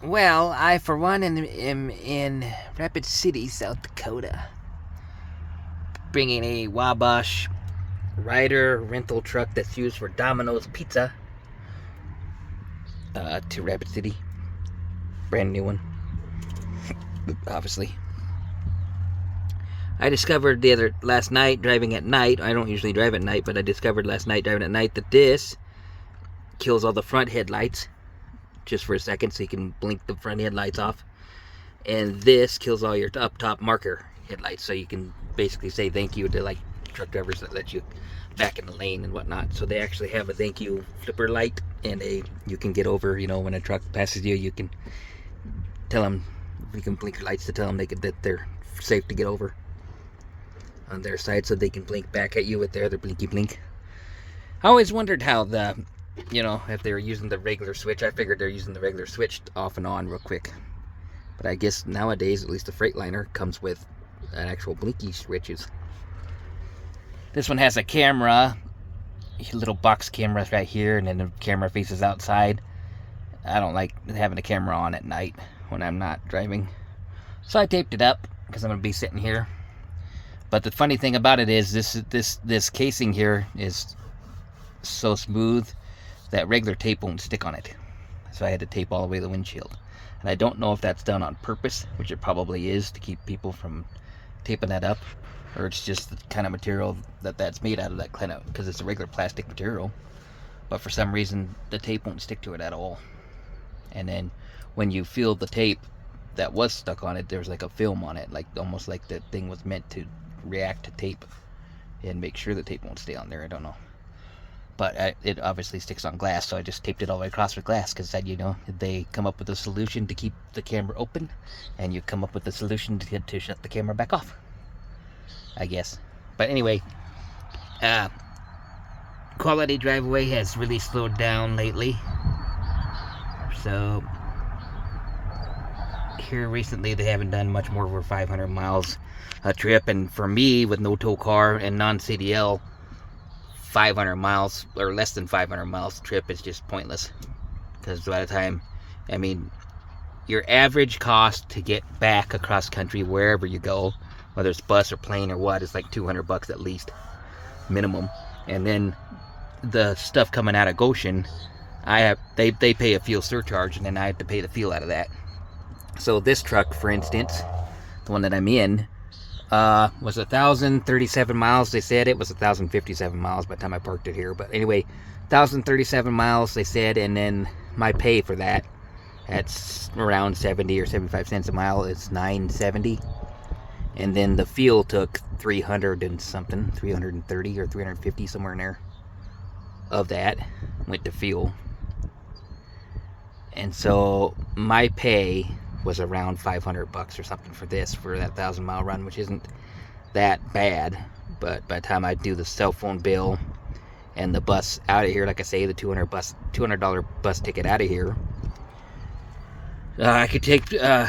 Well, I, for one, am in Rapid City, South Dakota, bringing a Wabash Ryder rental truck that's used for Domino's Pizza to Rapid City. Brand new one, obviously. I discovered last night driving at night. I don't usually drive at night, but I discovered last night driving at night that this kills all the front headlights just for a second, so you can blink the front headlights off. And this kills all your up top marker headlights, so you can basically say thank you to like truck drivers that let you back in the lane and whatnot. So they actually have a thank you flipper light, and you can get over. You know, when a truck passes you, you can tell them, you can blink your lights to tell them that they're safe to get over on their side, so they can blink back at you with their other blinky blink. I always wondered how if they were using the regular switch. I figured they're using the regular switch off and on real quick. But I guess nowadays, at least the Freightliner comes with an actual blinky switches. This one has a camera, a little box camera right here, and then the camera faces outside. I don't like having a camera on at night when I'm not driving. So I taped it up because I'm going to be sitting here. But the funny thing about it is this casing here is so smooth that regular tape won't stick on it. So I had to tape all the way to the windshield. And I don't know if that's done on purpose, which it probably is, to keep people from taping that up, or it's just the kind of material that's made out of that kind of, because it's a regular plastic material. But for some reason, the tape won't stick to it at all. And then when you feel the tape that was stuck on it, there's like a film on it, like almost like the thing was meant to react to tape and make sure the tape won't stay on there. I don't know. But it obviously sticks on glass, so I just taped it all the way across with glass, because they come up with a solution to keep the camera open, and you come up with a solution to shut the camera back off, I guess. But anyway, quality driveway has really slowed down lately. So here recently they haven't done much more over 500 miles a trip, and for me with no tow car and non-CDL, 500 miles or less than 500 miles trip is just pointless, because by the time, your average cost to get back across country wherever you go, whether it's bus or plane or what, is like $200 at least minimum. And then the stuff coming out of Goshen, they pay a fuel surcharge, and then I have to pay the fuel out of that. So this truck, for instance, the one that I'm in, was 1,037 miles. They said it was 1,057 miles by the time I parked it here. But anyway, 1,037 miles, they said, and then my pay for that's around 70 or 75 cents a mile. It's $9.70. And then the fuel took 300 and something, 330 or 350, somewhere in there, of that went to fuel. And so my pay was around $500 or something for that 1,000-mile run, which isn't that bad. But by the time I do the cell phone bill and the bus out of here, like I say, the $200 bus ticket out of here, I could take about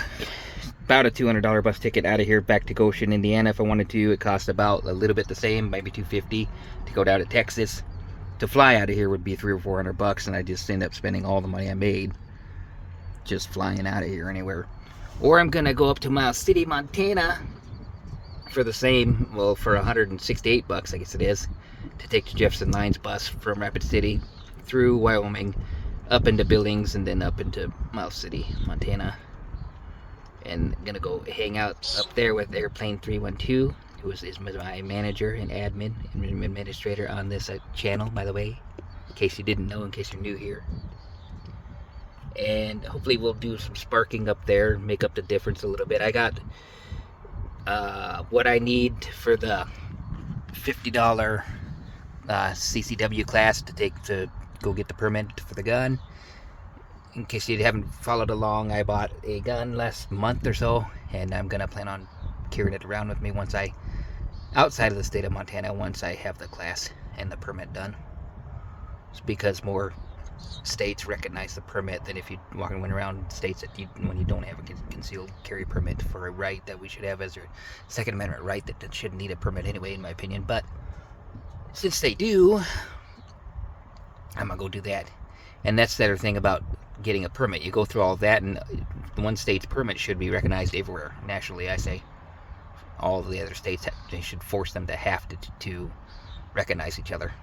a $200 bus ticket out of here back to Goshen, Indiana, if I wanted to. It cost about a little bit the same, maybe $250 to go down to Texas. To fly out of here would be $300 or $400, and I just end up spending all the money I made just flying out of here anywhere. Or I'm gonna go up to Miles City, Montana for the same, for $168, I guess it is, to take the Jefferson Lines bus from Rapid City through Wyoming up into Billings and then up into Miles City, Montana. And I'm gonna go hang out up there with Airplane 312, who is my manager and admin and administrator on this channel, by the way, in case you didn't know, in case you're new here. And hopefully we'll do some sparking up there, make up the difference a little bit. I got what I need for the $50 CCW class to go get the permit for the gun. In case you haven't followed along, I bought a gun last month or so, and I'm gonna plan on carrying it around with me outside of the state of Montana, once I have the class and the permit done. It's because more states recognize the permit than if you walking around states when you don't have a concealed carry permit for a right that we should have as your Second Amendment right that shouldn't need a permit anyway, in my opinion. But since they do, I'm gonna go do that. And that's the other thing about getting a permit. You go through all of that, and one state's permit should be recognized everywhere nationally. I say all of the other states, they should force them to have to recognize each other.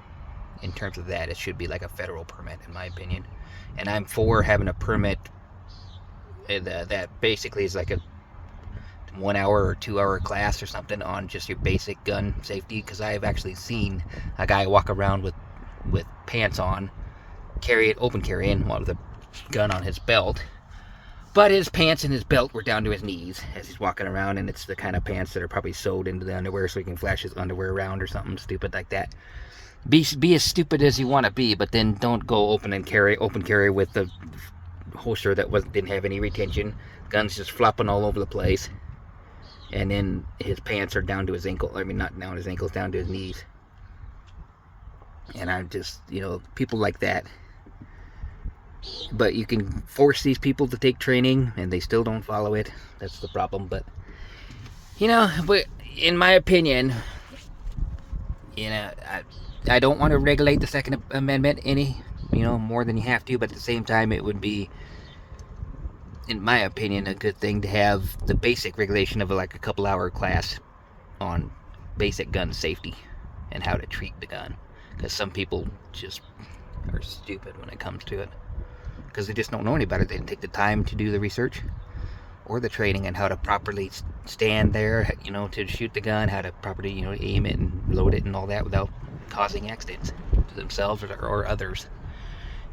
In terms of that, it should be like a federal permit, in my opinion. And I'm for having a permit that basically is like a 1 hour or 2 hour class or something on just your basic gun safety, because I have actually seen a guy walk around with pants on, open carrying with a gun on his belt, but his pants and his belt were down to his knees as he's walking around, and it's the kind of pants that are probably sewed into the underwear so he can flash his underwear around or something stupid like that. Be as stupid as you want to be, but then don't go open carry with the holster that didn't have any retention, guns just flopping all over the place, and then his pants are down to his ankle. I mean, not down to his ankles, down to his knees. And I'm just, people like that. But you can force these people to take training, and they still don't follow it. That's the problem. But but in my opinion, I don't want to regulate the Second Amendment any, more than you have to, but at the same time, it would be, in my opinion, a good thing to have the basic regulation of like a couple hour class on basic gun safety and how to treat the gun. Because some people just are stupid when it comes to it. Because they just don't know any better. They didn't take the time to do the research or the training on how to properly stand there, to shoot the gun, how to properly, aim it and load it and all that without causing accidents to themselves or others.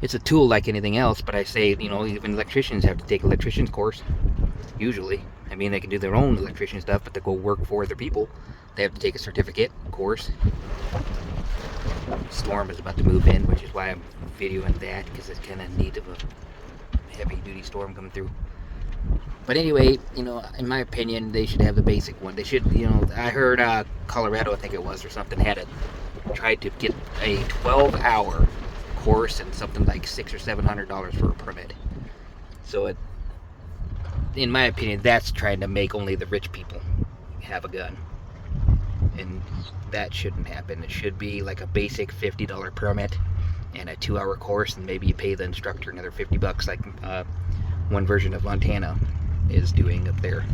It's a tool like anything else, but I say, even electricians have to take electrician's course, usually. I mean, they can do their own electrician stuff, but to go work for other people, they have to take a certificate course. Storm is about to move in, which is why I'm videoing that, because it's kind of neat of a heavy-duty storm coming through. But anyway, in my opinion, they should have the basic one. They should, I heard Colorado, I think it was, or something, tried to get a 12-hour course and something like $600 or $700 for a permit. So in my opinion, that's trying to make only the rich people have a gun, and that shouldn't happen. It should be like a basic $50 permit and a 2-hour course, and maybe you pay the instructor another $50, like one version of Montana is doing up there.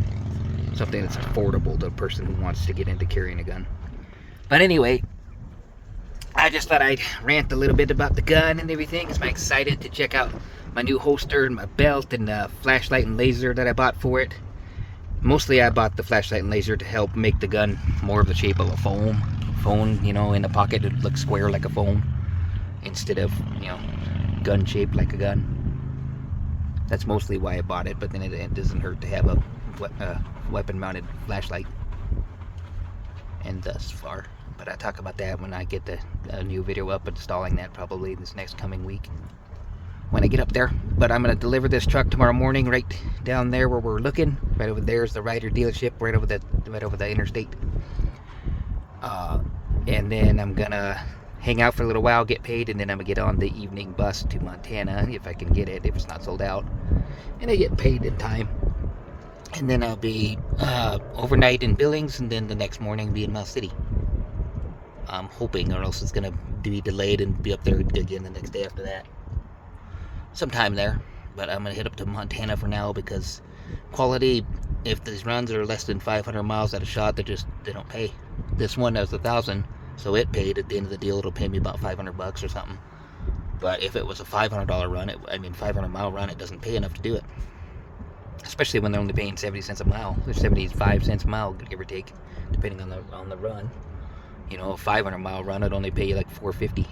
Something that's affordable to a person who wants to get into carrying a gun. But anyway, I just thought I'd rant a little bit about the gun and everything, because I'm excited to check out my new holster and my belt and the flashlight and laser that I bought for it. Mostly I bought the flashlight and laser to help make the gun more of the shape of a phone, in the pocket. It looks square like a phone instead of, gun shaped like a gun. That's mostly why I bought it, but then it doesn't hurt to have a weapon mounted flashlight. And thus far. But I'll talk about that when I get a new video up, installing that probably this next coming week when I get up there. But I'm going to deliver this truck tomorrow morning right down there where we're looking. Right over there is the Ryder dealership, right over the interstate. And then I'm going to hang out for a little while, get paid, and then I'm going to get on the evening bus to Montana, if I can get it, if it's not sold out. And I get paid in time. And then I'll be overnight in Billings, and then the next morning be in Miles City. I'm hoping, or else it's going to be delayed and be up there again the next day after that. Sometime there. But I'm going to head up to Montana for now, because quality, if these runs are less than 500 miles at a shot, they don't pay. This one has 1,000, so it paid. At the end of the deal, it'll pay me about $500 or something. But if it was a $500 run, 500 mile run, it doesn't pay enough to do it. Especially when they're only paying 70 cents a mile. They're 75 cents a mile, give or take, depending on the run. A 500 mile run would only pay you like $4.50,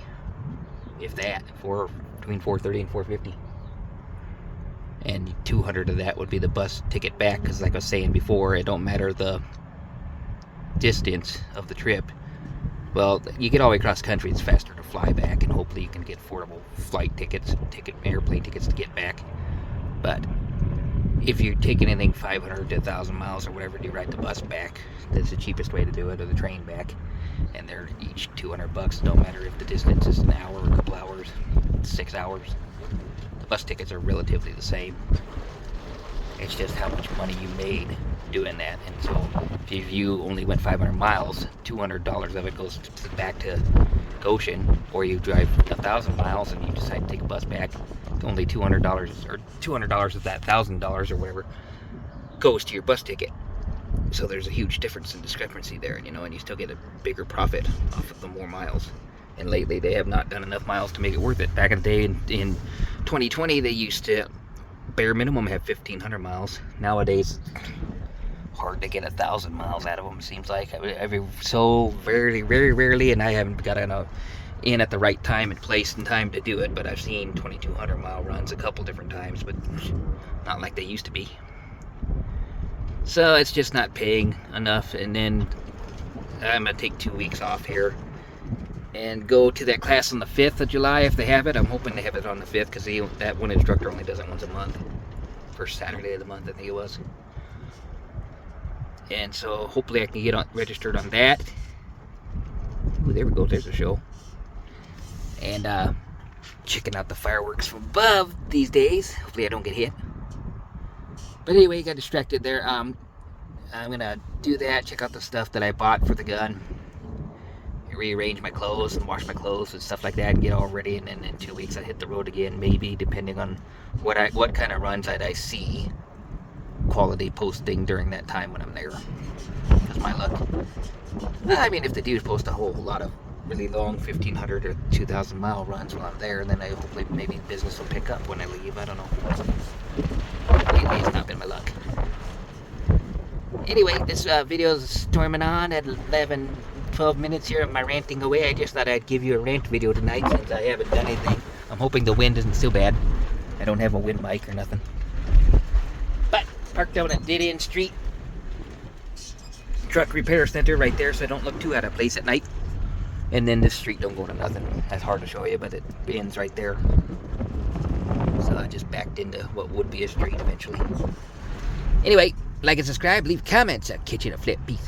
if that, between $4.30 and $4.50. And 200 of that would be the bus ticket back, because like I was saying before, it don't matter the distance of the trip. Well, you get all the way across country, it's faster to fly back, and hopefully you can get affordable flight tickets, airplane tickets to get back. But if you take anything 500 to 1,000 miles or whatever, you ride the bus back. That's the cheapest way to do it, or the train back. And they're each $200, no matter if the distance is an hour or a couple hours, 6 hours. The bus tickets are relatively the same. It's just how much money you made doing that. And so if you only went 500 miles, $200 of it goes back to Goshen, or you drive 1,000 miles and you decide to take a bus back, only $200 or $200 of that $1,000 or whatever goes to your bus ticket. So there's a huge difference in discrepancy there, you know, and you still get a bigger profit off of the more miles. And lately they have not done enough miles to make it worth it. Back in the day in 2020, they used to bare minimum have 1,500 miles. Nowadays, hard to get 1,000 miles out of them, seems like. Every so very rarely, and I haven't got in at the right time and place and time to do it, but I've seen 2,200 mile runs a couple different times, but not like they used to be. So it's just not paying enough. And then I'm gonna take 2 weeks off here and go to that class on the 5th of July if they have it. I'm hoping they have it on the 5th, because that one instructor only does it once a month. First Saturday of the month, I think it was. And so hopefully I can get registered on that. Ooh, there we go, there's a show. And checking out the fireworks from above these days. Hopefully I don't get hit. But anyway, got distracted there. I'm gonna do that, check out the stuff that I bought for the gun, rearrange my clothes and wash my clothes and stuff like that, and get all ready. And then in 2 weeks I hit the road again, maybe, depending on what kind of runs I see quality posting during that time when I'm there. That's my luck. I mean, if the dudes post a whole lot of really long 1,500 or 2,000 mile runs while I'm there, then I hopefully maybe business will pick up when I leave. I don't know. Lately it's not been my luck. Anyway, this video is storming on at 12 minutes here of my ranting away. I just thought I'd give you a rant video tonight since I haven't done anything. I'm hoping the wind isn't so bad. I don't have a wind mic or nothing. But parked down at Dead End Street Truck Repair Center right there, so I don't look too out of place at night. And then this street don't go to nothing. That's hard to show you, but it ends right there. So I just backed into what would be a street eventually. Anyway, like and subscribe, leave comments. I'll catch you in a flip. Peace.